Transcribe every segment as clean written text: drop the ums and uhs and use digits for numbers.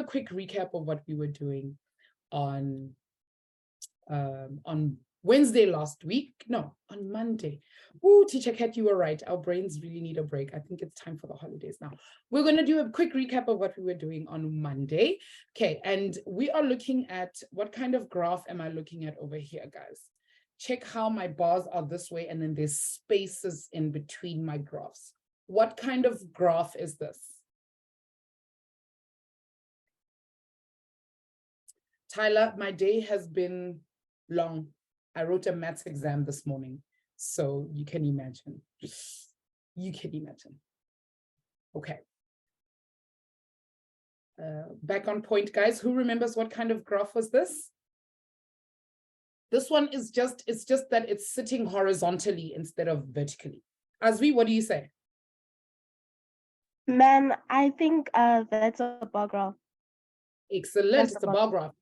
a quick recap of what we were doing on Wednesday last week. No, on Monday. Oh, Teacher Kat, you were right. Our brains really need a break. I think it's time for the holidays now. We're going to do a quick recap of what we were doing on Monday. Okay, and we are looking at, what kind of graph am I looking at over here, guys? Check how my bars are this way, and then there's spaces in between my graphs. What kind of graph is this? Tyler, my day has been long. I wrote a maths exam this morning, so you can imagine. You can imagine. Okay. Back on point, guys. Who remembers what kind of graph was this? This one is just, it's just that it's sitting horizontally instead of vertically. Azvi, what do you say? Ma'am, I think that's a bar graph. Excellent, That's it's a bar graph.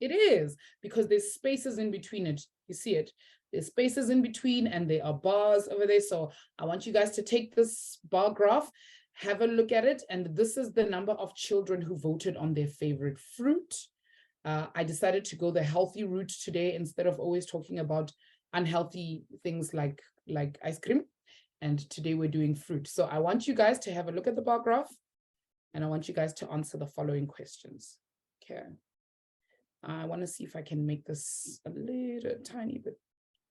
It is, because there's spaces in between it. You see it? There's spaces in between and there are bars over there. So I want you guys to take this bar graph, have a look at it. And this is the number of children who voted on their favorite fruit. I decided to go the healthy route today instead of always talking about unhealthy things like ice cream. And today we're doing fruit. So I want you guys to have a look at the bar graph, and I want you guys to answer the following questions. Okay. I want to see if I can make this a little tiny bit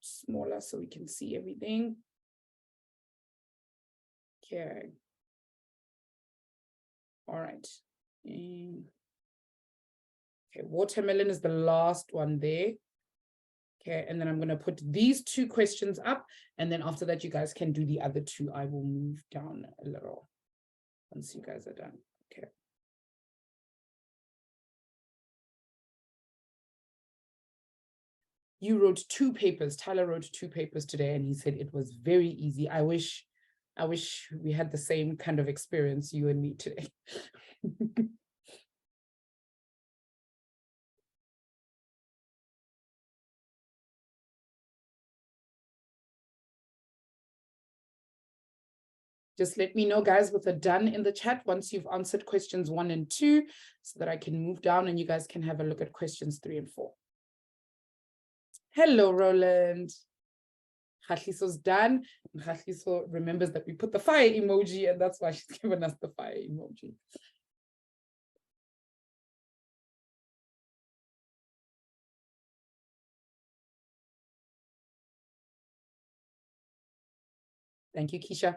smaller so we can see everything. Okay. All right. Okay, watermelon is the last one there. Okay, and then I'm going to put these two questions up, and then after that, you guys can do the other two. I will move down a little once you guys are done. Okay. You wrote 2 papers. Tyler wrote 2 papers today, and he said it was very easy. I wish we had the same kind of experience, you and me, today. Just let me know, guys, with a done in the chat once you've answered questions 1 and 2, so that I can move down and you guys can have a look at questions 3 and 4. Hello, Roland. Khahliso's done. And Khahliso remembers that we put the fire emoji, and that's why she's given us the fire emoji. Thank you, Keisha.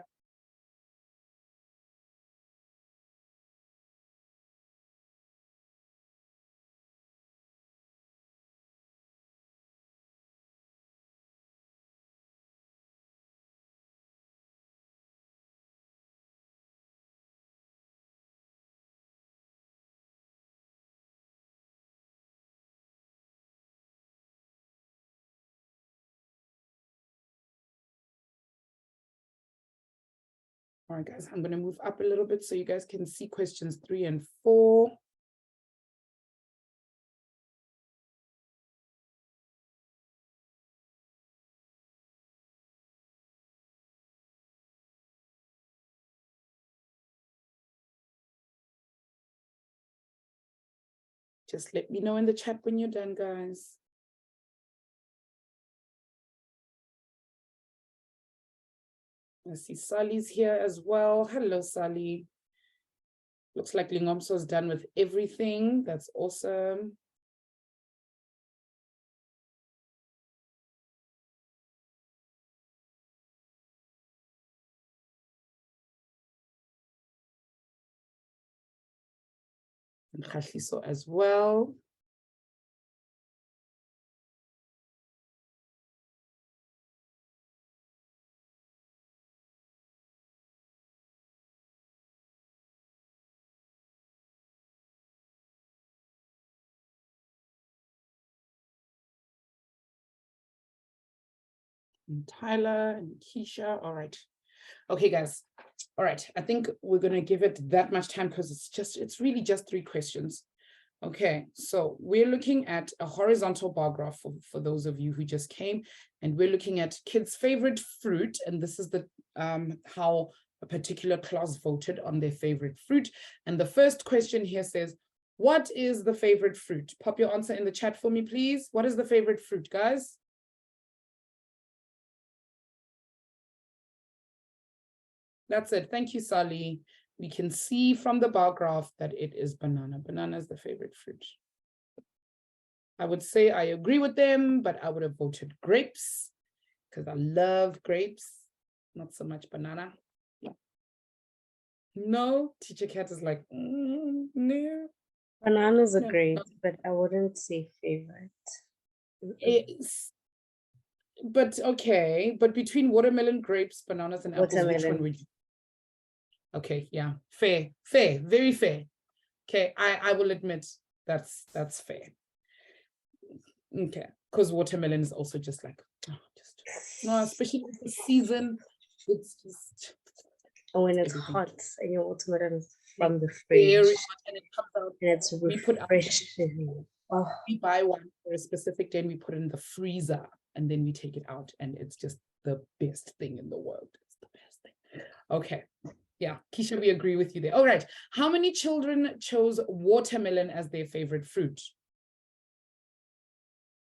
All right, guys, I'm going to move up a little bit so you guys can see questions 3 and 4. Just let me know in the chat when you're done, guys. I see Sally's here as well. Hello, Sally. Looks like Lingomso's done with everything. That's awesome. And Khahliso as well. And Tyler and Keisha. All right. Okay, guys. All right. I think we're going to give it that much time because it's really just 3 questions. Okay, so we're looking at a horizontal bar graph for those of you who just came, and we're looking at kids' favorite fruit, and this is the how a particular class voted on their favorite fruit. And the first question here says, What is the favorite fruit? Pop your answer in the chat for me, please. What is the favorite fruit, guys? That's it. Thank you, Sally. We can see from the bar graph that it is banana. Banana is the favorite fruit. I would say I agree with them, but I would have voted grapes because I love grapes, not so much banana. No, teacher Cat is like, no. Bananas are great, but I wouldn't say favorite. But okay, but between watermelon, grapes, bananas, and apples, which one would you? Okay, yeah, fair, very fair. Okay, I will admit that's fair. Okay, because watermelon is also just like, no, especially with the season, it's just. And when it's hot and your watermelon is from the fridge, and it comes out, and it's refreshing. We buy one for a specific day and we put it in the freezer and then we take it out and it's just the best thing in the world. It's the best thing. Okay. Yeah, Keisha, we agree with you there. All right. How many children chose watermelon as their favorite fruit?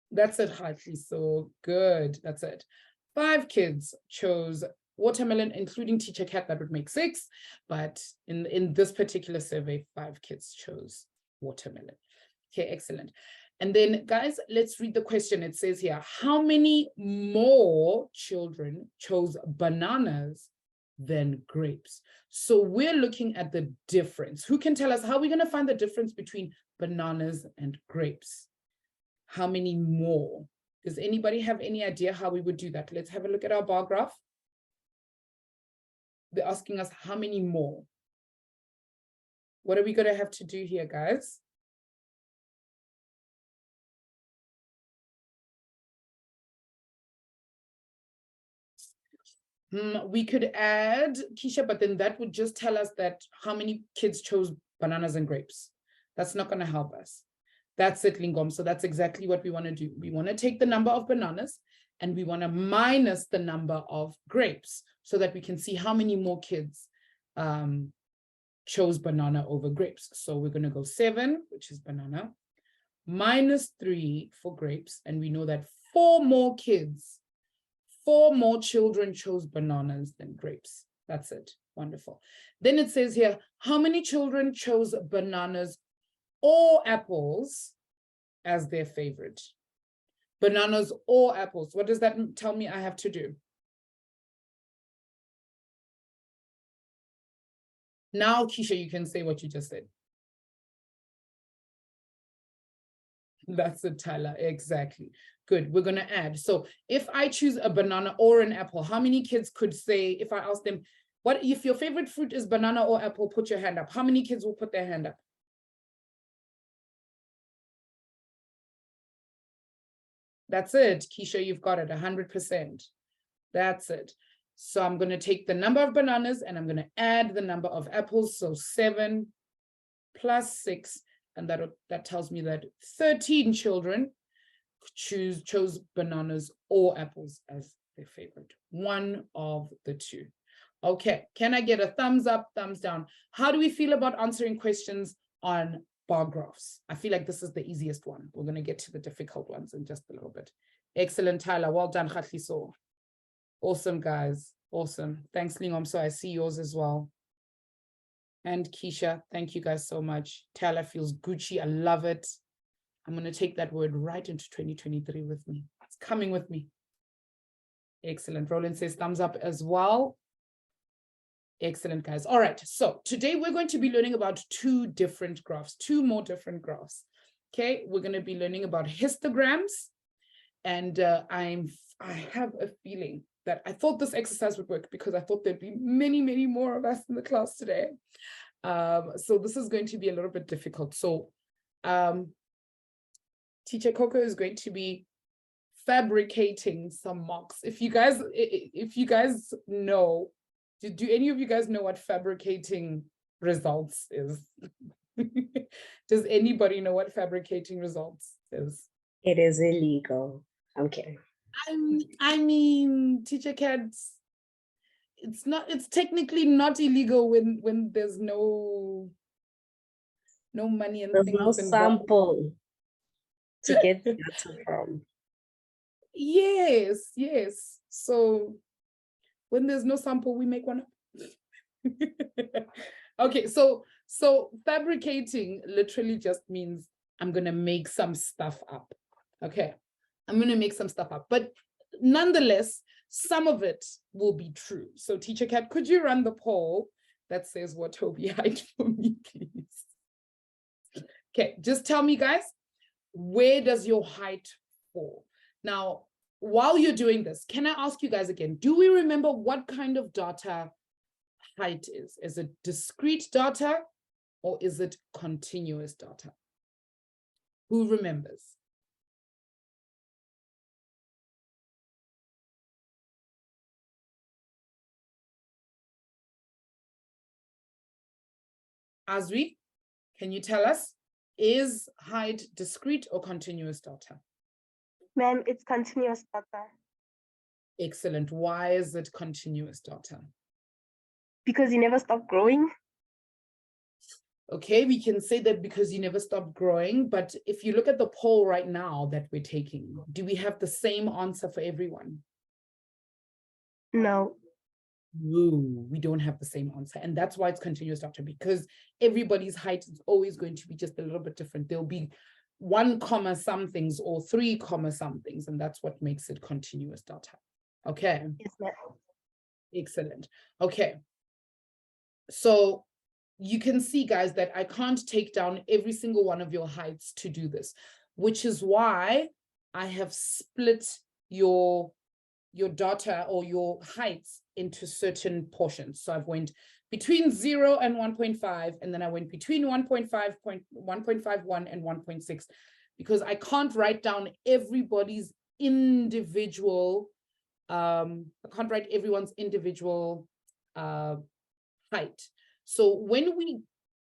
That's it, Hartley. So good. That's it. 5 kids chose watermelon, including teacher Cat. That would make 6. But in this particular survey, 5 kids chose watermelon. Okay, excellent. And then, guys, let's read the question. It says here, how many more children chose bananas than grapes? So we're looking at the difference. Who can tell us how we're going to find the difference between bananas and grapes? How many more? Does anybody have any idea how we would do that? Let's have a look at our bar graph. They're asking us how many more. What are we going to have to do here, guys? We could add, Keisha, but then that would just tell us that how many kids chose bananas and grapes. That's not going to help us. That's it, Lingom. So that's exactly what we want to do. We want to take the number of bananas and we want to minus the number of grapes so that we can see how many more kids chose banana over grapes. So we're going to go 7, which is banana, minus 3 for grapes. And we know that 4 more children chose bananas than grapes. That's it. Wonderful. Then it says here, how many children chose bananas or apples as their favorite? Bananas or apples. What does that tell me I have to do? Now, Keisha, you can say what you just said. That's it, Tyler. Exactly. Good. We're going to add. So if I choose a banana or an apple, how many kids could say, if I ask them, what if your favorite fruit is banana or apple, put your hand up. How many kids will put their hand up? That's it. Keisha, you've got it 100%. That's it. So I'm going to take the number of bananas and I'm going to add the number of apples. So 7 plus 6. And that tells me that 13 children chose bananas or apples as their favorite. One of the two. Okay, can I get a thumbs up, thumbs down? How do we feel about answering questions on bar graphs? I feel like this is the easiest one. We're going to get to the difficult ones in just a little bit. Excellent, Tyler. Well done, Khatliso. Awesome, guys. Awesome. Thanks, Lingom. So I see yours as well. And Keisha, thank you guys so much. Tyler feels Gucci. I love it. I'm going to take that word right into 2023 with me. It's coming with me. Excellent. Roland says thumbs up as well. Excellent, guys. All right. So today we're going to be learning about 2 different graphs, 2 more different graphs. Okay. We're going to be learning about histograms. And I have a feeling that I thought this exercise would work because I thought there'd be many, many more of us in the class today. So this is going to be a little bit difficult. So Teacher Coco is going to be fabricating some mocks. If you guys know, do any of you guys know what fabricating results is? Does anybody know what fabricating results is? It is illegal. I'm kidding. I mean, Teacher Cats, it's technically not illegal when there's no no money and There's things. no sample to get data from. Yes, yes. So when there's no sample, we make one up. Okay, so fabricating literally just means I'm gonna make some stuff up. Okay, I'm gonna make some stuff up, but nonetheless, some of it will be true. So Teacher Cat, could you run the poll that says Watobe height for me, please? Okay, just tell me, guys, where does your height fall? Now, while you're doing this, can I ask you guys again, do we remember what kind of data height is? Is it discrete data or is it continuous data? Who remembers? Azri, can you tell us, is height discrete or continuous data? Ma'am, it's continuous data. Excellent. Why is it continuous data? Because you never stop growing. Okay, we can say that because you never stop growing, but if you look at the poll right now that we're taking, do we have the same answer for everyone? No. No, we don't have the same answer. And that's why it's continuous data, because everybody's height is always going to be just a little bit different. There'll be 1 comma somethings or 3 comma somethings, and that's what makes it continuous data. Okay. Yes, ma'am. Excellent. Okay. So you can see, guys, that I can't take down every single one of your heights to do this, which is why I have split your data or your heights into certain portions. So I've went between 0 and 1.5, and then I went between 1.51 and 1.6, because I can't write down everybody's individual, I can't write everyone's individual height. So when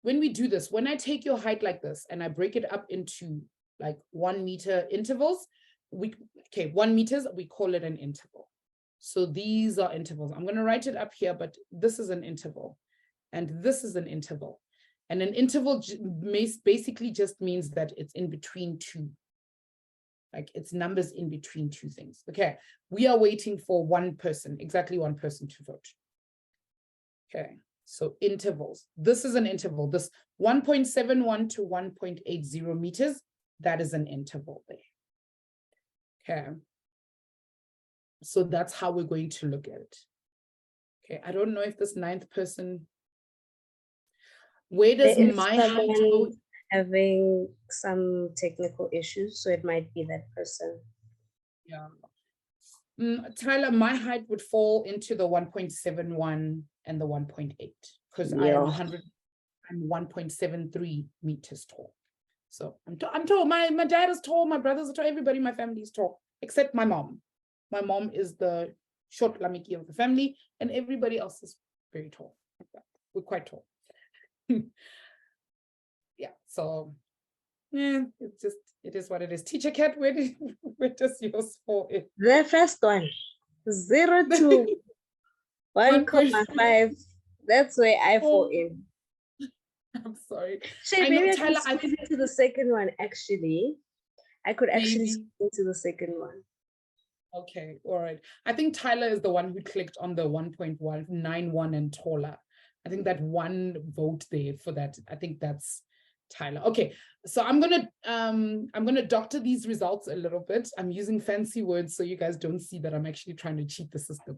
we do this, when I take your height like this and I break it up into like 1 meter intervals, 1 meters, we call it an interval. So these are intervals. I'm going to write it up here, but this is an interval and this is an interval. And an interval basically just means that it's in between 2. Like it's numbers in between 2 things. Okay, we are waiting for 1 person, exactly 1 person to vote. Okay, so intervals. This is an interval. This 1.71 to 1.80 meters, that is an interval there. Okay, so that's how we're going to look at it. Okay, I don't know if this 9th person, where does my height go? Having some technical issues, so it might be that person. Yeah. Tyler, my height would fall into the 1.71 and the 1.8 because I'm 1.73 meters tall. So I'm tall. My dad is tall, my brothers are tall, everybody in my family is tall, except my mom. My mom is the short lamiki of the family, and everybody else is very tall. We're quite tall. Yeah, so yeah, it is what it is. Teacher Cat, where does yours fall in? The first one, 0 to 1.5. That's where I fall in. I'm sorry. Maybe I could squeeze into the second one, actually. I could actually squeeze into the second one. Okay, all right. I think Tyler is the one who clicked on the 1.191 and taller. I think that 1 vote there for that. I think that's Tyler. Okay, so I'm gonna doctor these results a little bit. I'm using fancy words so you guys don't see that I'm actually trying to cheat the system.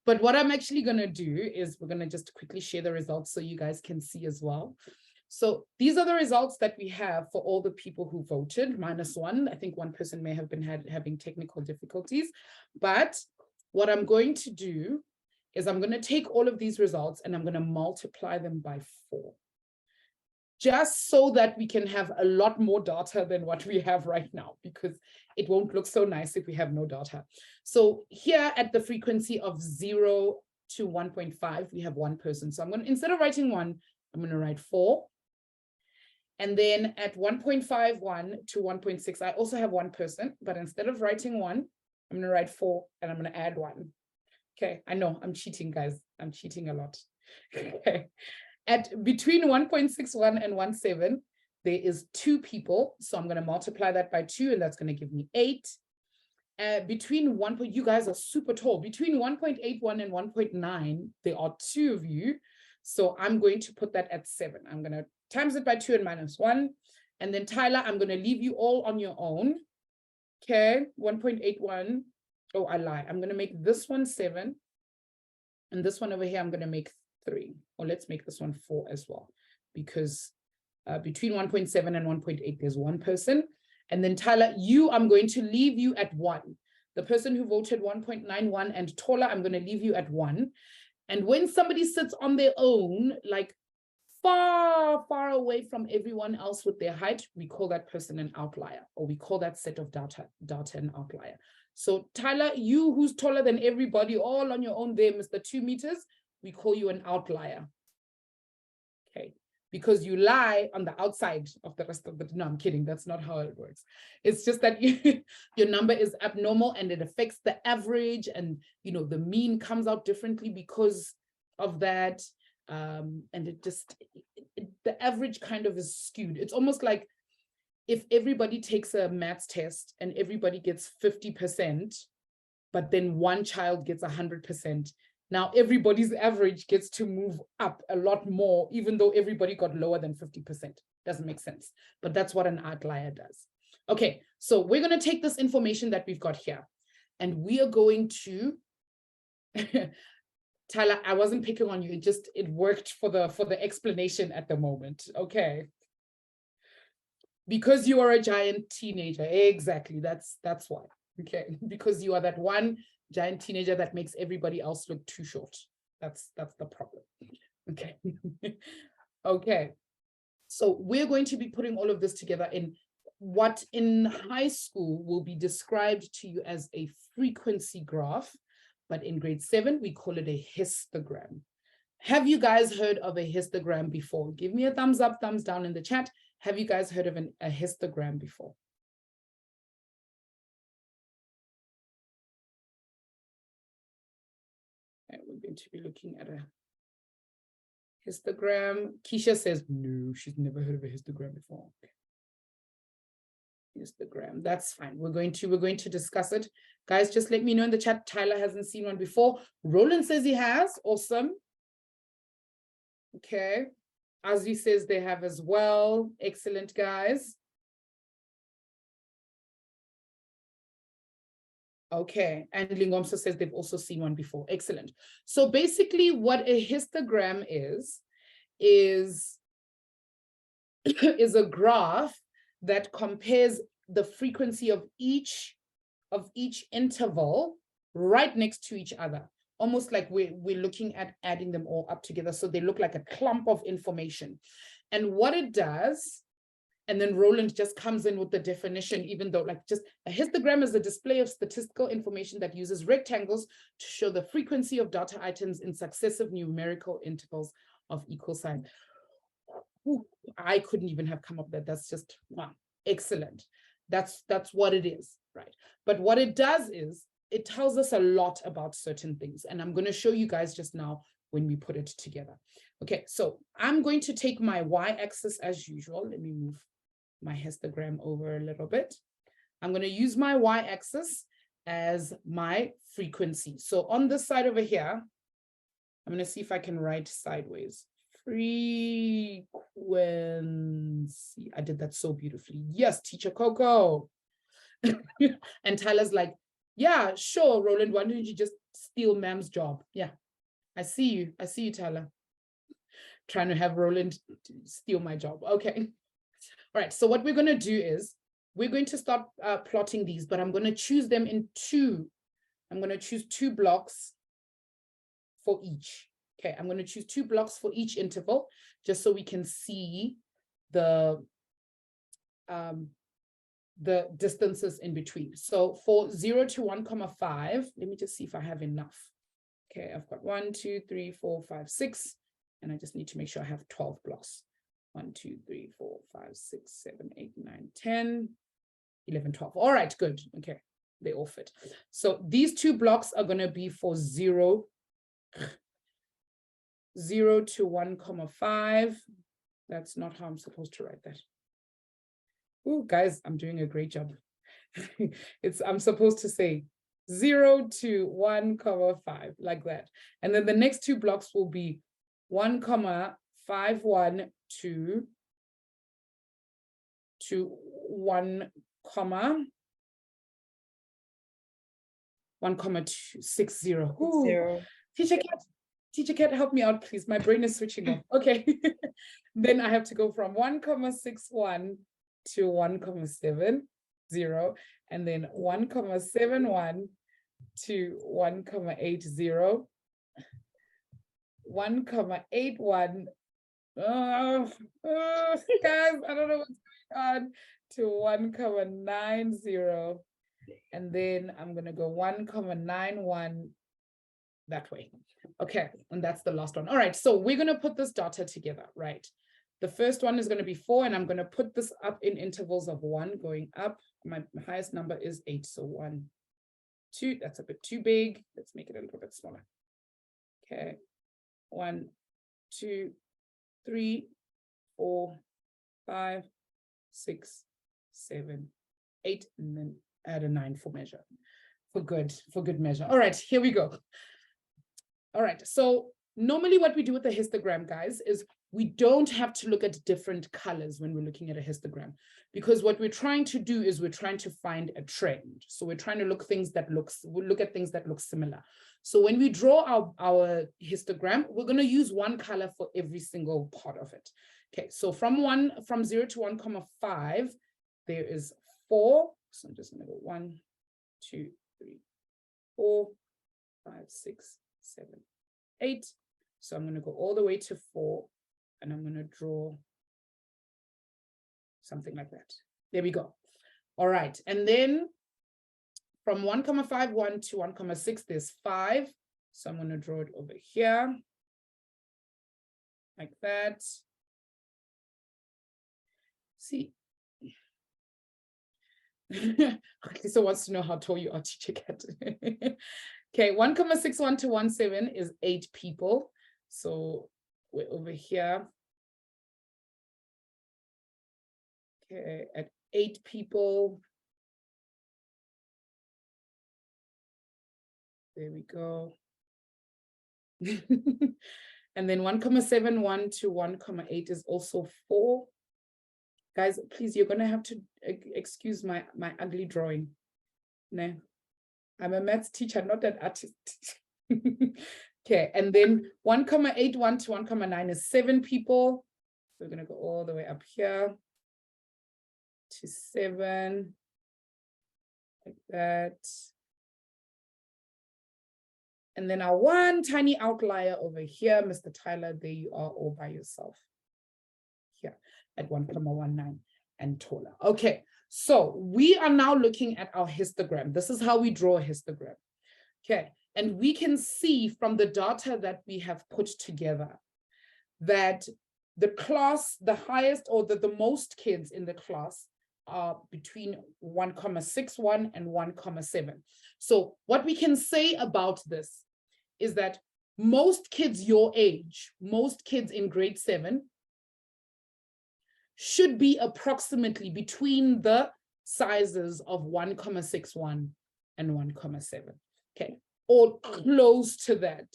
But what I'm actually gonna do is we're gonna just quickly share the results so you guys can see as well. So these are the results that we have for all the people who voted, -1. I think 1 person may have been having technical difficulties, but what I'm going to do is I'm going to take all of these results and I'm going to multiply them by 4. Just so that we can have a lot more data than what we have right now, because it won't look so nice if we have no data. So here at the frequency of 0 to 1.5, we have 1 person. So I'm going to, instead of writing 1, I'm going to write 4. And then at 1.51 to 1.6, I also have 1 person, but instead of writing 1, I'm going to write 4 and I'm going to add 1. Okay, I know I'm cheating, guys. I'm cheating a lot. Okay. At between 1.61 and 17, there is 2 people. So I'm going to multiply that by 2, and that's going to give me 8. Between you guys are super tall. Between 1.81 and 1.9, there are 2 of you. So I'm going to put that at 7. I'm going to times it by 2 and minus 1. And then Tyler, I'm going to leave you all on your own. Okay, 1.81. Oh, I lie. I'm going to make this one 7. And this one over here, I'm going to make 3. Or let's make this one 4 as well. Because between 1.7 and 1.8, there's 1 person. And then Tyler, I'm going to leave you at 1. The person who voted 1.91 and taller, I'm going to leave you at 1. And when somebody sits on their own, like far, far away from everyone else with their height, we call that person an outlier, or we call that set of data an outlier. So Tyler, you who's taller than everybody, all on your own there, Mr. 2 meters, we call you an outlier. Okay. Because you lie on the outside of the rest of the, no, I'm kidding. That's not how it works. It's just that your number is abnormal and it affects the average, and, the mean comes out differently because of that. And the average kind of is skewed. It's almost like if everybody takes a maths test and everybody gets 50%, but then one child gets 100%. Now everybody's average gets to move up a lot more, even though everybody got lower than 50%. Doesn't make sense, but that's what an outlier does. Okay, so we're going to take this information that we've got here, and we are going to, Tyler, I wasn't picking on you. It worked for the explanation at the moment. Okay. Because you are a giant teenager. Exactly. That's why. Okay. Because you are that one giant teenager that makes everybody else look too short. That's the problem. Okay. Okay. So we're going to be putting all of this together in what in high school will be described to you as a frequency graph, but in grade 7, we call it a histogram. Have you guys heard of a histogram before? Give me a thumbs up, thumbs down in the chat. Have you guys heard of a histogram before? Okay, we're going to be looking at a histogram. Keisha says, no, she's never heard of a histogram before. Okay. Histogram, that's fine. We're going to discuss it. Guys, just let me know in the chat. Tyler hasn't seen one before. Roland says he has. Awesome. Okay. Azri says they have as well. Excellent, guys. Okay, and Lingomso says they've also seen one before. Excellent. So basically what a histogram is a graph that compares the frequency of each interval right next to each other. Almost like we're looking at adding them all up together. So they look like a clump of information. And what it does, and then Roland just comes in with the definition, even though just a histogram is a display of statistical information that uses rectangles to show the frequency of data items in successive numerical intervals of equal size. Ooh, I couldn't even have come up with that. That's just, wow, excellent. That's what it is, right? But what it does is it tells us a lot about certain things. And I'm going to show you guys just now when we put it together. Okay, so I'm going to take my y-axis as usual. Let me move my histogram over a little bit. I'm going to use my y-axis as my frequency. So on this side over here, I'm going to see if I can write sideways. Frequency. I did that so beautifully. Yes, teacher Coco. And Tyler's like, yeah, sure, Roland, why don't you just steal ma'am's job? Yeah, I see you, Tyler. Trying to have Roland steal my job. Okay. All right, so what we're going to do is we're going to start plotting these, but I'm going to choose them in two. I'm going to choose 2 blocks for each. Okay, I'm going to choose 2 blocks for each interval, just so we can see the distances in between. So for 0 to 1,5, let me just see if I have enough. Okay, I've got 1, 2, 3, 4, 5, 6, and I just need to make sure I have 12 blocks. 1, 2, 3, 4, 5, 6, 7, 8, 9, 10, 11, 12. All right, good. Okay, they all fit. So these 2 blocks are going to be for 0 0 to 1,5. That's not how I'm supposed to write that. Oh, guys, I'm doing a great job. I'm supposed to say 0 to 1,5, like that. And then the next two blocks will be 1,512 to 1,260. Teacher Cat, help me out, please. My brain is switching off. Okay. Then I have to go from 1,61 to 1,70, and then 1,71 to 1,80, 1,81. Guys, I don't know what's going on, to 1,90. And then I'm going to go 1,91 that way. Okay, and that's the last one. All right, so we're going to put this data together, right? The first one is going to be 4, and I'm going to put this up in intervals of 1 going up. My highest number is 8, so 1, 2, that's a bit too big. Let's make it a little bit smaller. Okay, 1, 2, 3, 4, 5, 6, 7, 8, and then add a 9 for measure, for good measure. All right, here we go. All right, so normally what we do with the histogram, guys, is we don't have to look at different colors when we're looking at a histogram, because what we're trying to do is we're trying to find a trend. So we're trying to look at things that look similar. So when we draw our histogram, we're going to use one color for every single part of it. Okay, so from 0 to 1,5, there is 4. So I'm just going to go 1, 2, 3, 4, 5, 6, 7, 8. So I'm going to go all the way to 4, and I'm going to draw something like that. There we go. All right, and then from 1,51 to 1,6, there's 5. So I'm going to draw it over here, like that. See. Lisa wants to know how tall you are, Teacher Cat. Okay, 1,61 to 1,7 is 8 people. So we're over here. Okay, at 8 people. There we go. And then 1,71 to 1,8 is also 4. Guys, please, you're going to have to excuse my ugly drawing. No, I'm a maths teacher, not an artist. Okay, and then 1,81 to 1,9 is 7 people. So we're going to go all the way up here to 7, like that. And then our one tiny outlier over here, Mr. Tyler, there you are all by yourself. Here at 1,19 and taller. Okay, so we are now looking at our histogram. This is how we draw a histogram. Okay, and we can see from the data that we have put together that the class, the highest or the most kids in the class are between 1,61 and 1,7. So what we can say about this is that most kids your age, most kids in grade 7, should be approximately between the sizes of 1,61 and 1,7. Okay, or close to that.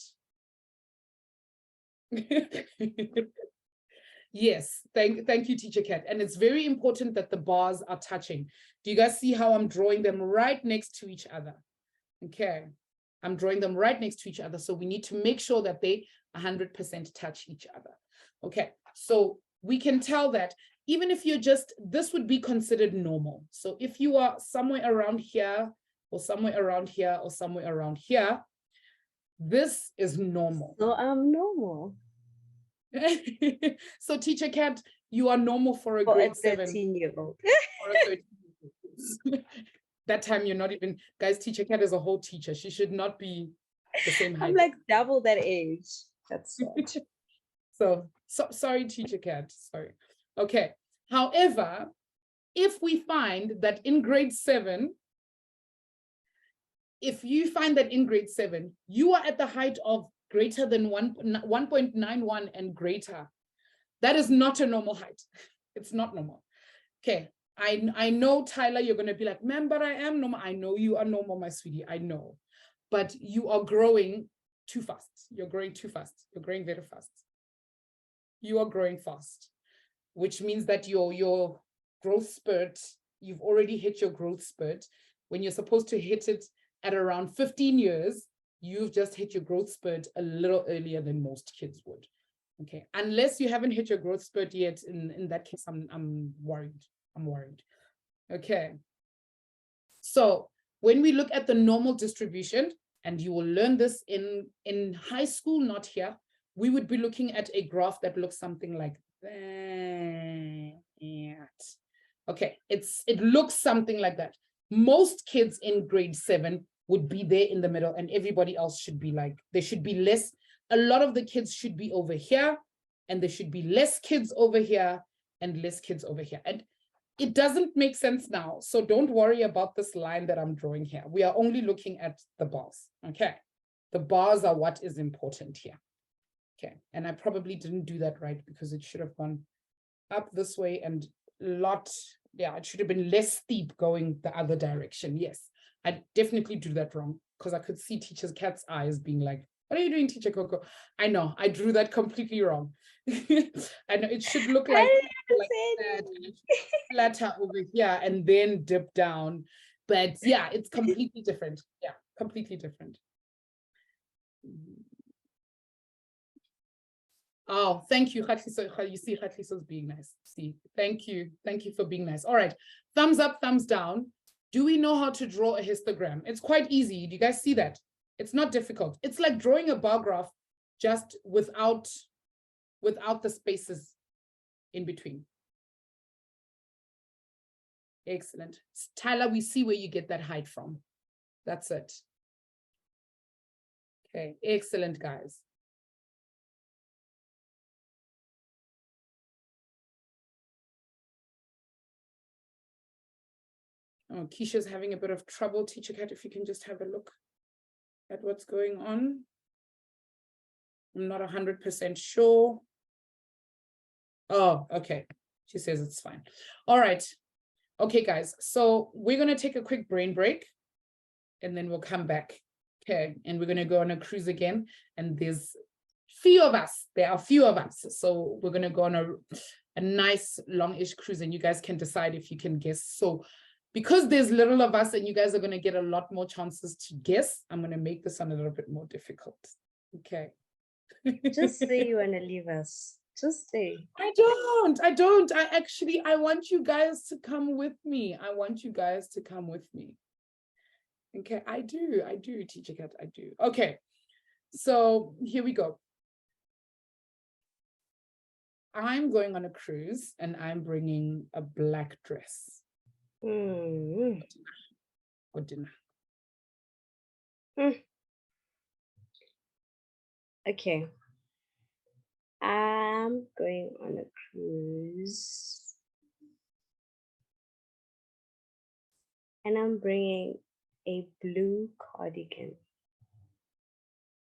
Yes, thank you, Teacher Cat. And it's very important that the bars are touching. Do you guys see how I'm drawing them right next to each other? Okay, I'm drawing them right next to each other. So we need to make sure that they 100% touch each other. Okay, so we can tell that even if you're just, this would be considered normal. So if you are somewhere around here, or somewhere around here, or somewhere around here, this is normal. So I'm normal. So Teacher Cat, you are normal for a grade 7. 13-year-old. That time you're not even, guys, Teacher Cat is a whole teacher. She should not be the same height. I'm like double that age. That's so sorry, Teacher Cat, sorry. Okay, however, if we find that in grade 7, you are at the height of greater than 1.91 and greater. That is not a normal height. It's not normal. Okay, I know, Tyler, you're going to be like, man, but I am normal. I know you are normal, my sweetie. I know. But you are growing too fast. You're growing too fast. You're growing very fast. You are growing fast, which means that your growth spurt, you've already hit your growth spurt. When you're supposed to hit it at around 15 years, you've just hit your growth spurt a little earlier than most kids would. Okay, unless you haven't hit your growth spurt yet, in that case, I'm worried. I'm worried. Okay. So when we look at the normal distribution, and you will learn this in high school, not here, we would be looking at a graph that looks something like that. Okay, it looks something like that. Most kids in grade 7 would be there in the middle, and everybody else should be like, there should be less. A lot of the kids should be over here, and there should be less kids over here and less kids over here. And it doesn't make sense now. So don't worry about this line that I'm drawing here. We are only looking at the bars. Okay. The bars are what is important here. Okay. And I probably didn't do that right, because it should have gone up this way and it should have been less steep going the other direction. Yes. I definitely do that wrong, because I could see Teacher Kat's eyes being like, what are you doing, Teacher Coco? I know, I drew that completely wrong. I know it should look like that, flatter over here and then dip down. But yeah, it's completely different. Yeah, completely different. Oh, thank you, Khatliso. You see, Khatliso's being nice. See, thank you. Thank you for being nice. All right, thumbs up, thumbs down. Do we know how to draw a histogram? It's quite easy. Do you guys see that? It's not difficult. It's like drawing a bar graph, just without the spaces in between. Excellent. Tyler, we see where you get that height from. That's it. Okay, excellent, guys. Oh, Keisha's having a bit of trouble. Teacher Kat, if you can just have a look at what's going on. I'm not 100% sure. Oh, okay. She says it's fine. All right. Okay, guys. So we're going to take a quick brain break, and then we'll come back. Okay. And we're going to go on a cruise again. And there's few of us. There are few of us. So we're going to go on a nice longish cruise, and you guys can decide if you can guess. So because there's little of us and you guys are going to get a lot more chances to guess, I'm going to make this one a little bit more difficult. Okay. Just say you want to leave us. Just say. I don't. I want you guys to come with me. I want you guys to come with me. Okay, I do, Teacher Kat, I do. Okay, so here we go. I'm going on a cruise, and I'm bringing a black dress. For dinner. Okay. I'm going on a cruise, and I'm bringing a blue cardigan.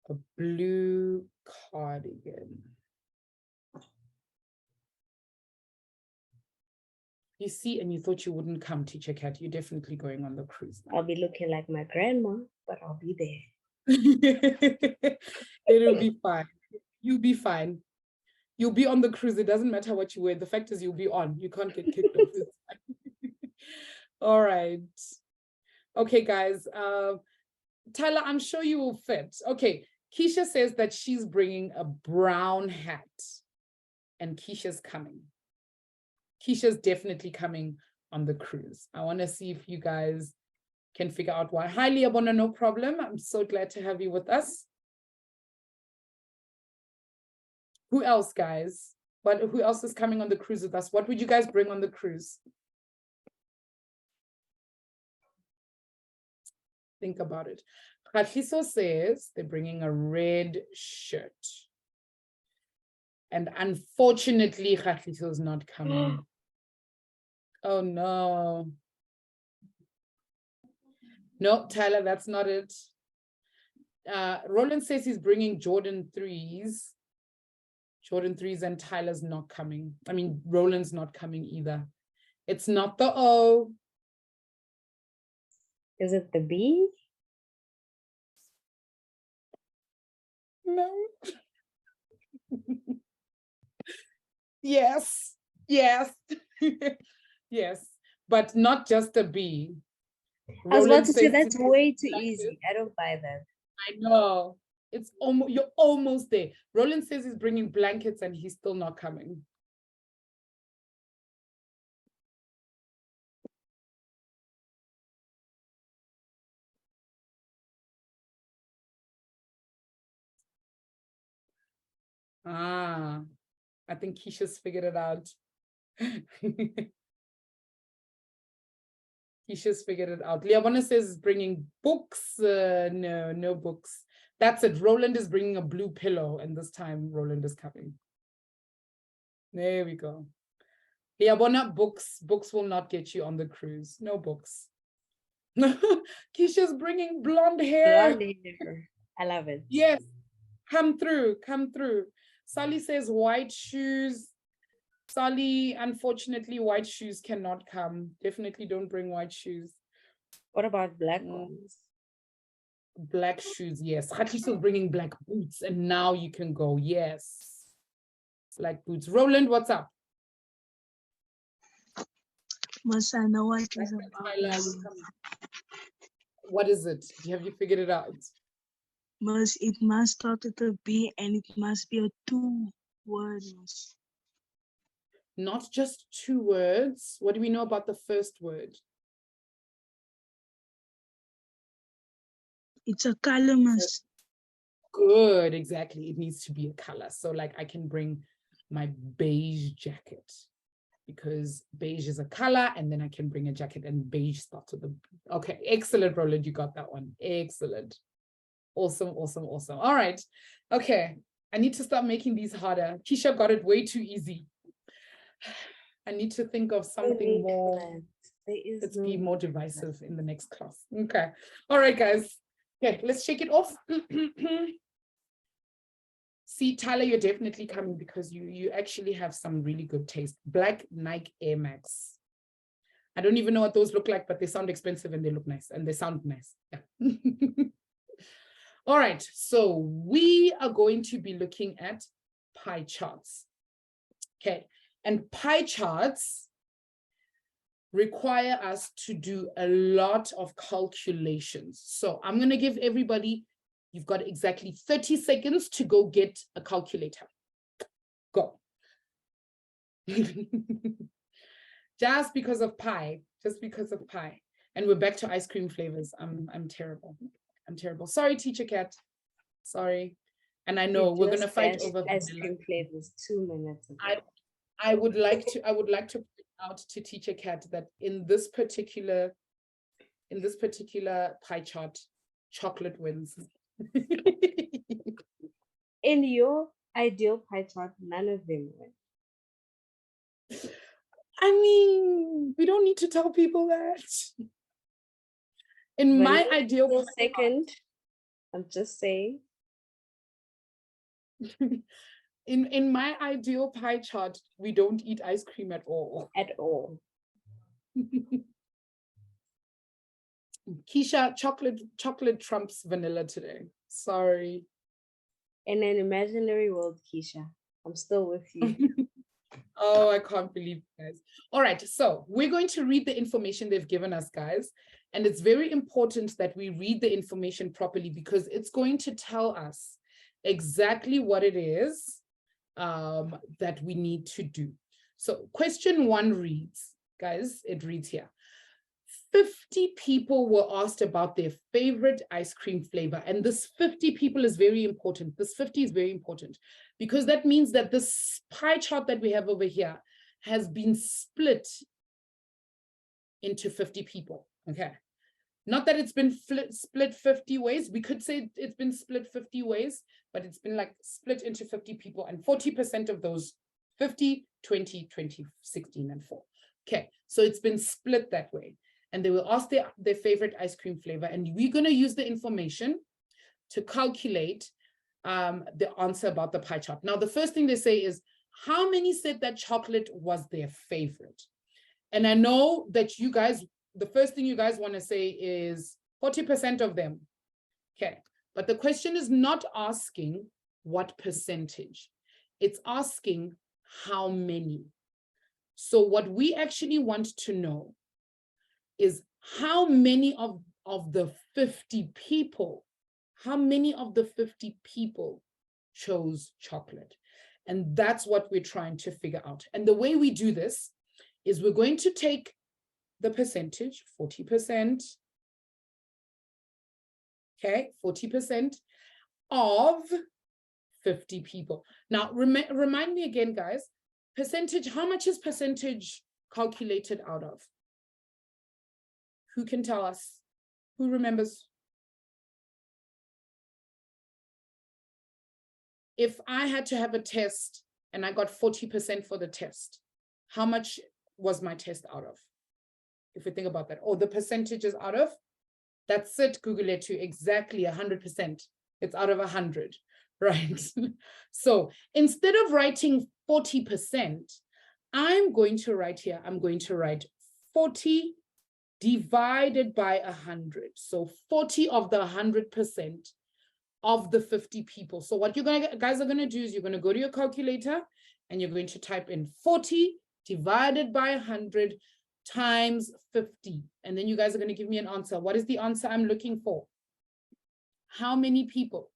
A blue cardigan. You see, and you thought you wouldn't come, Teacher Kat. You're definitely going on the cruise now. I'll be looking like my grandma, but I'll be there. It'll be fine. You'll be fine. You'll be on the cruise. It doesn't matter what you wear. The fact is you'll be on. You can't get kicked off. All right. Okay, guys. Tyler, I'm sure you will fit. Okay. Keisha says that she's bringing a brown hat, and Keisha's coming. Keisha's definitely coming on the cruise. I want to see if you guys can figure out why. Hi, Leabona, no problem. I'm so glad to have you with us. Who else, guys? Who else is coming on the cruise with us? What would you guys bring on the cruise? Think about it. Khatliso says they're bringing a red shirt. And unfortunately, Khatliso is not coming. Oh, no. No, Tyler, that's not it. Roland says he's bringing Jordan 3s. Jordan 3s and Tyler's not coming. I mean, Roland's not coming either. It's not the O. Is it the B? No. Yes. Yes. Yes. But not just a B. I was about to say says that's way too easy. I don't buy that. I know. It's almost, you're almost there. Roland says he's bringing blankets and he's still not coming. Ah, I think Keisha's figured it out. Keisha's figured it out. Liabona says bringing books. No, no books. That's it. Roland is bringing a blue pillow, and this time Roland is coming. There we go. Liabona, books. Books will not get you on the cruise. No books. Keisha's bringing blonde hair. Blonde hair. I love it. Yes. Come through. Come through. Sally says white shoes. Sally, unfortunately, white shoes cannot come. Definitely don't bring white shoes. What about black ones? Black shoes, yes. Khatiso's bringing black boots, and now you can go. Yes. Black boots. Roland, what's up? Must I know what is about? What is it? Have you figured it out? It must start with a B and it must be a 2 words. Not just 2 words. What do we know about the first word? It's a color, miss. Good, exactly. It needs to be a color. So like I can bring my beige jacket because beige is a color, and then I can bring a jacket and beige starts with the. Okay, excellent, Roland. You got that one. Excellent. Awesome, awesome, awesome. All right. Okay. I need to start making these harder. Keisha got it way too easy. I need to think of something more. Let's be more divisive in the next class. Okay. All right, guys. Okay, let's shake it off. See, Tyler, you're definitely coming because you actually have some really good taste. Black Nike Air Max. I don't even know what those look like, but they sound expensive and they look nice and they sound nice. Yeah. All right, so we are going to be looking at pie charts. Okay, and pie charts require us to do a lot of calculations. So I'm going to give everybody, you've got exactly 30 seconds to go get a calculator. Go. Just because of pie, just because of pie. And we're back to ice cream flavors. I'm terrible. I'm terrible. Sorry, Teacher Cat. Sorry. And I know we're going to fight over ice cream flavors 2 minutes ago. I would like to point out to Teacher Cat that in this particular pie chart, chocolate wins. In your ideal pie chart, none of them win. I mean, we don't need to tell people that. In my ideal second, I'm just saying. In my ideal pie chart, we don't eat ice cream at all. At all. Keisha, chocolate trumps vanilla today. Sorry. In an imaginary world, Keisha, I'm still with you. Oh, I can't believe you guys. All right, so we're going to read the information they've given us, guys. And it's very important that we read the information properly because it's going to tell us exactly what it is that we need to do. So question 1 reads, guys, it reads here. 50 people were asked about their favorite ice cream flavor. And this 50 people is very important. This 50 is very important because that means that this pie chart that we have over here has been split into 50 people, okay? Not that it's been split 50 ways. We could say it's been split 50 ways, but it's been like split into 50 people and 40% of those 50, 20, 20, 16, and 4. Okay, so it's been split that way. And they will ask their favorite ice cream flavor. And we're going to use the information to calculate the answer about the pie chart. Now, the first thing they say is, how many said that chocolate was their favorite? And I know that you guys, the first thing you guys want to say is 40% of them. Okay, but the question is not asking what percentage. It's asking how many. So what we actually want to know is how many of the 50 people, how many of the 50 people chose chocolate? And that's what we're trying to figure out. And the way we do this is we're going to take the percentage, 40%, okay, 40% of 50 people. Now, remind me again, guys, percentage, how much is percentage calculated out of? Who can tell us? Who remembers? If I had to have a test and I got 40% for the test, how much was my test out of? If we think about that, or the percentage is out of, that's it, Google it to exactly 100%. It's out of 100, right? So instead of writing 40%, I'm going to write here, I'm going to write 40 divided by 100. So 40 of the 100% of the 50 people. So what you guys are going to do is you're going to go to your calculator and you're going to type in 40 divided by 100 times 50. And then you guys are going to give me an answer. What is the answer I'm looking for? How many people?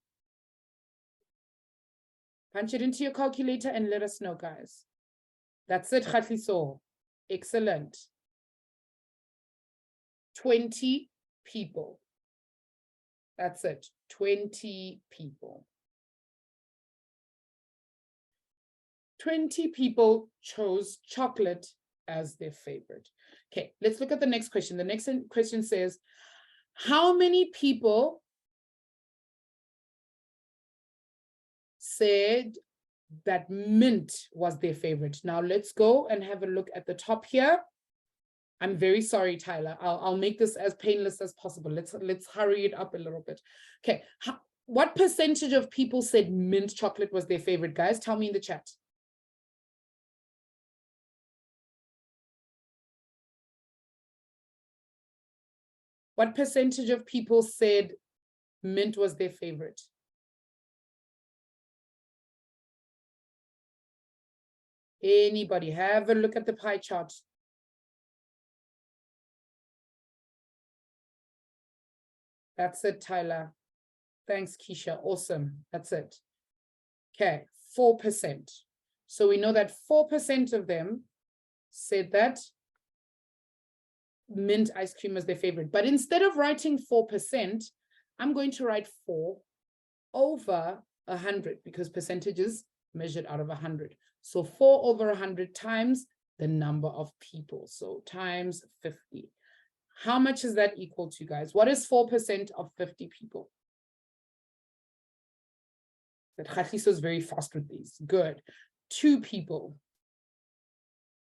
Punch it into your calculator and let us know, guys. That's it, Khatliso. Excellent. 20 people. That's it, 20 people. 20 people chose chocolate as their favorite. Okay, let's look at the next question. The next question says, how many people said that mint was their favorite? Now let's go and have a look at the top here. I'm very sorry, Tyler. I'll make this as painless as possible. Let's hurry it up a little bit. Okay, what percentage of people said mint chocolate was their favorite? Guys, tell me in the chat. What percentage of people said mint was their favorite? Anybody? Have a look at the pie chart. That's it, Tyler. Thanks, Keisha. Awesome. That's it. Okay, 4%. So we know that 4% of them said that mint ice cream was their favorite. But instead of writing 4%, I'm going to write 4 over 100 because percentages measured out of 100. So 4 over 100 times the number of people. So times 50. How much is that equal to, guys? What is 4% of 50 people? That Khatliso is very fast with these. Good. 2 people.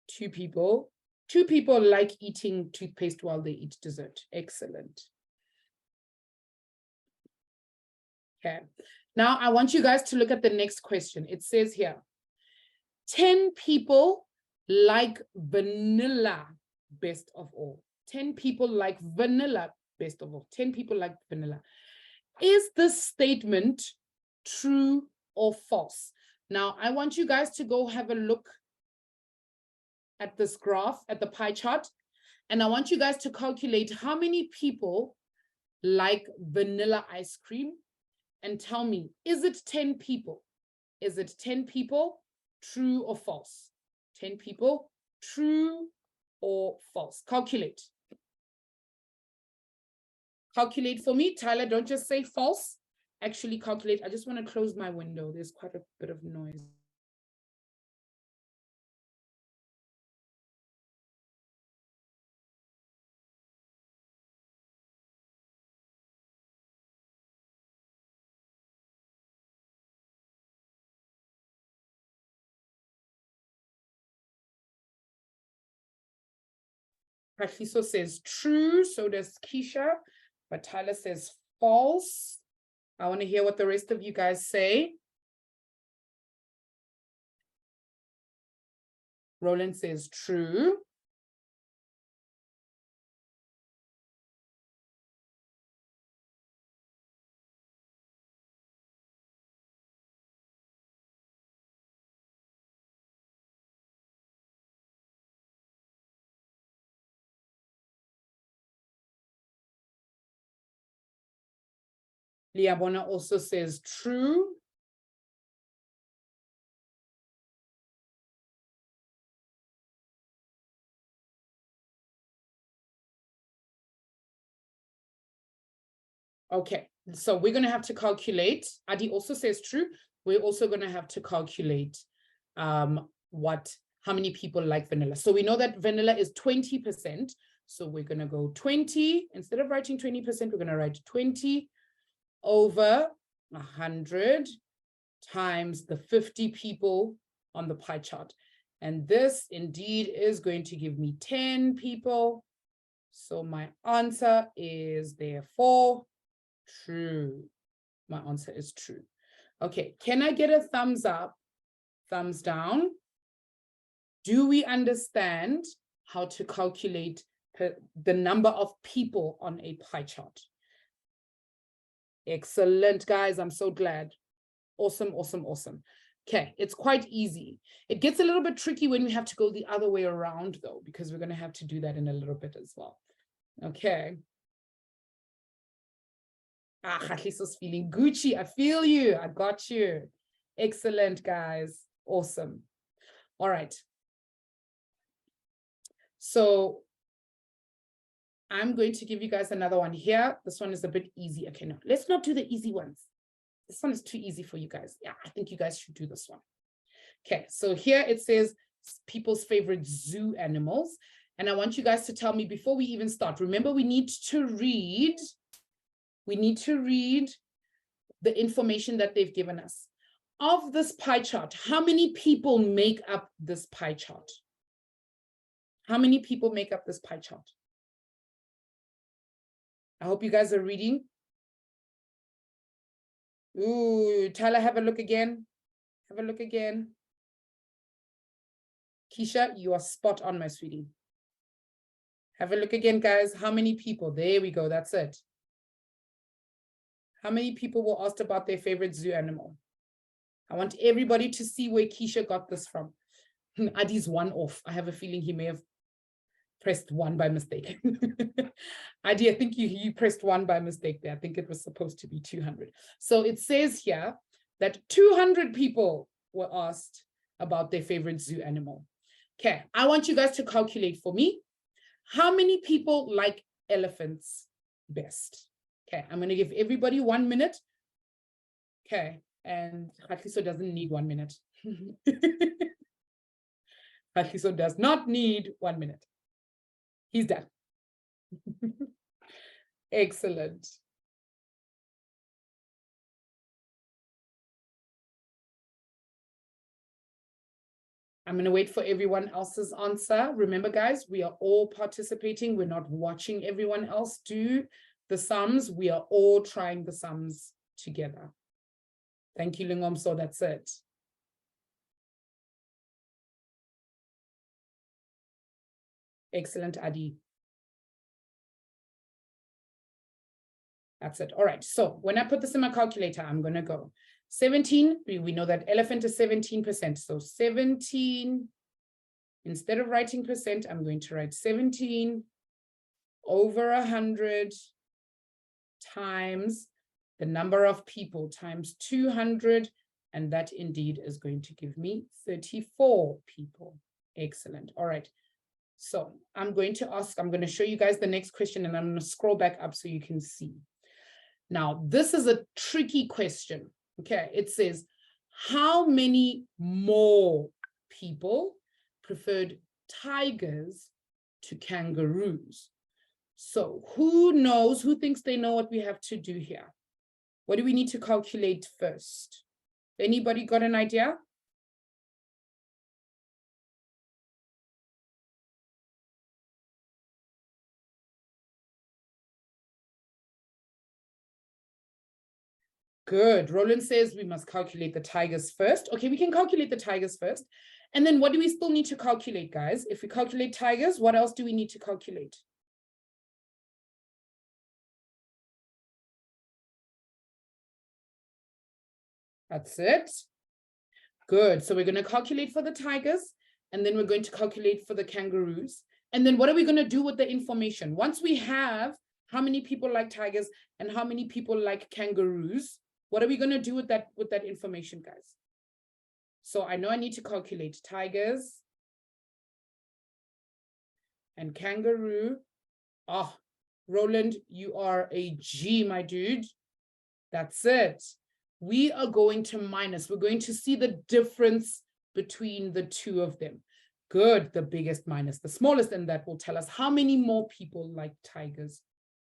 2 people. 2 people like eating toothpaste while they eat dessert. Excellent. Okay. Now I want you guys to look at the next question. It says here, 10 people like vanilla best of all. 10 people like vanilla best of all. 10 people like vanilla. Is this statement true or false? Now, I want you guys to go have a look at this graph, at the pie chart, and I want you guys to calculate how many people like vanilla ice cream and tell me, is it 10 people? Is it 10 people, true or false? 10 people, true or false? Calculate. Calculate for me. Tyler, don't just say false. Actually calculate. I just want to close my window. There's quite a bit of noise. Khatliso says true, so does Keisha, but Tyler says false. I want to hear what the rest of you guys say. Roland says true. Liabona also says true. Okay, so we're going to have to calculate. Adi also says true. We're also going to have to calculate how many people like vanilla. So we know that vanilla is 20%. So we're going to go 20. Instead of writing 20%, we're going to write 20 over 100 times the 50 people on the pie chart. And this indeed is going to give me 10 people. So my answer is therefore true. My answer is true. Okay, can I get a thumbs up, thumbs down? Do we understand how to calculate the number of people on a pie chart? Excellent, guys. I'm so glad. Awesome, awesome, awesome. Okay, it's quite easy. It gets a little bit tricky when we have to go the other way around, though, because we're going to have to do that in a little bit as well. Okay. Khahliso's feeling Gucci. I feel you. I got you. Excellent, guys. Awesome. All right. So I'm going to give you guys another one here. This one is a bit easy. Okay, no, let's not do the easy ones. This one is too easy for you guys. Yeah, I think you guys should do this one. Okay, so here it says people's favorite zoo animals. And I want you guys to tell me before we even start. Remember, we need to read the information that they've given us. Of this pie chart, how many people make up this pie chart? How many people make up this pie chart? I hope you guys are reading. Ooh, Tyler, have a look again. Have a look again. Keisha, you are spot on, my sweetie. Have a look again, guys. How many people? There we go. That's it. How many people were asked about their favorite zoo animal? I want everybody to see where Keisha got this from. Adi's one off. I have a feeling he may have pressed one by mistake. Adi, I think you pressed one by mistake there. I think it was supposed to be 200. So it says here that 200 people were asked about their favorite zoo animal. Okay, I want you guys to calculate for me. How many people like elephants best? Okay, I'm going to give everybody 1 minute. Okay, and Khahliso doesn't need 1 minute. Khahliso does not need 1 minute. He's done. Excellent. I'm going to wait for everyone else's answer. Remember, guys, we are all participating. We're not watching everyone else do the sums. We are all trying the sums together. Thank you, Lingom. So that's it. Excellent, Adi. That's it. All right. So when I put this in my calculator, I'm going to go 17. We know that elephant is 17%. So 17, instead of writing percent, I'm going to write 17 over 100 times the number of people times 200. And that indeed is going to give me 34 people. Excellent. All right. So I'm going to show you guys the next question, and I'm going to scroll back up so you can see. Now, this is a tricky question. Okay, it says, how many more people preferred tigers to kangaroos? So who knows, who thinks they know what we have to do here? What do we need to calculate first? Anybody got an idea? Good. Roland says we must calculate the tigers first. Okay, we can calculate the tigers first. And then what do we still need to calculate, guys? If we calculate tigers, what else do we need to calculate? That's it. Good. So we're going to calculate for the tigers, and then we're going to calculate for the kangaroos. And then what are we going to do with the information? Once we have how many people like tigers and how many people like kangaroos, what are we going to do with that information, guys? So I know I need to calculate tigers and kangaroo. Oh, Roland, you are a G, my dude. That's it. We are going to minus. We're going to see the difference between the two of them. Good, the biggest minus the smallest, and that will tell us how many more people like tigers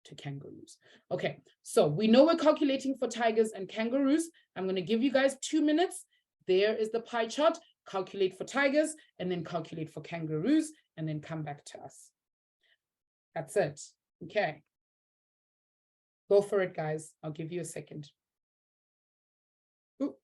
to kangaroos. Okay, so we know we're calculating for tigers and kangaroos. I'm going to give you guys 2 minutes. There is the pie chart. Calculate for tigers and then calculate for kangaroos and then come back to us. That's it. Okay. Go for it, guys. I'll give you a second. Ooh.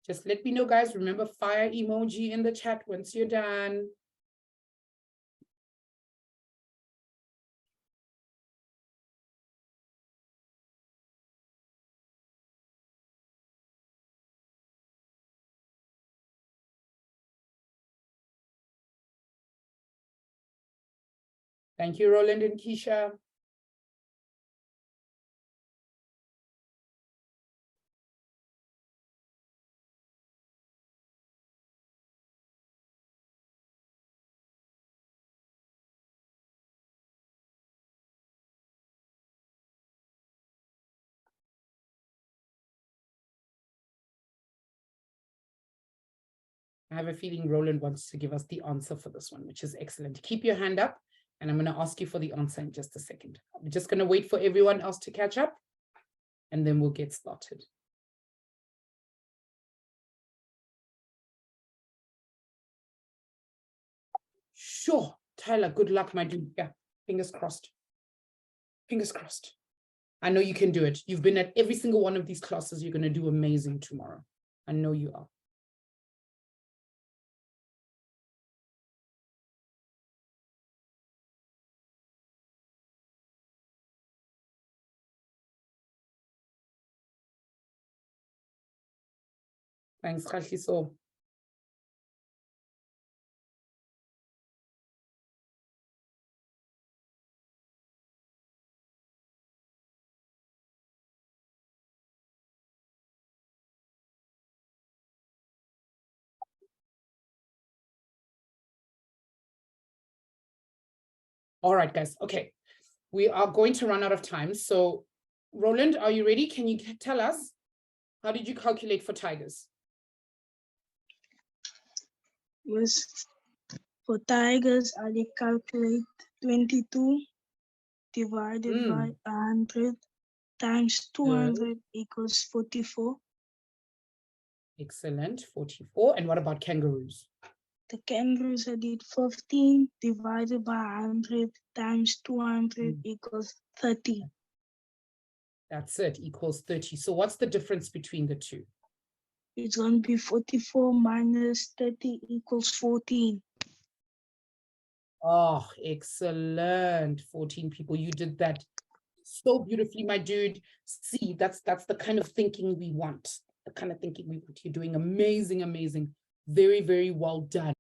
Just let me know, guys. Remember, fire emoji in the chat once you're done. Thank you, Roland and Keisha. I have a feeling Roland wants to give us the answer for this one, which is excellent. Keep your hand up, and I'm going to ask you for the answer in just a second. I'm just going to wait for everyone else to catch up, and then we'll get started. Sure. Tyler, good luck, my dude. Yeah, fingers crossed. Fingers crossed. I know you can do it. You've been at every single one of these classes. You're going to do amazing tomorrow. I know you are. Thanks, Khashiso. All right, guys. Okay. We are going to run out of time. So, Roland, are you ready? Can you tell us, how did you calculate for tigers? Yes. For tigers, I did calculate 22 divided by 100 times 200 equals 44. Excellent, 44. And what about kangaroos? The kangaroos, I did 15 divided by 100 times 200 equals 30. That's it, equals 30. So what's the difference between the two? It's going to be 44 minus 30 equals 14. Oh, excellent. 14 people. You did that so beautifully, my dude. See, that's the kind of thinking we want. The kind of thinking we want. You're doing amazing, amazing. Very, very well done.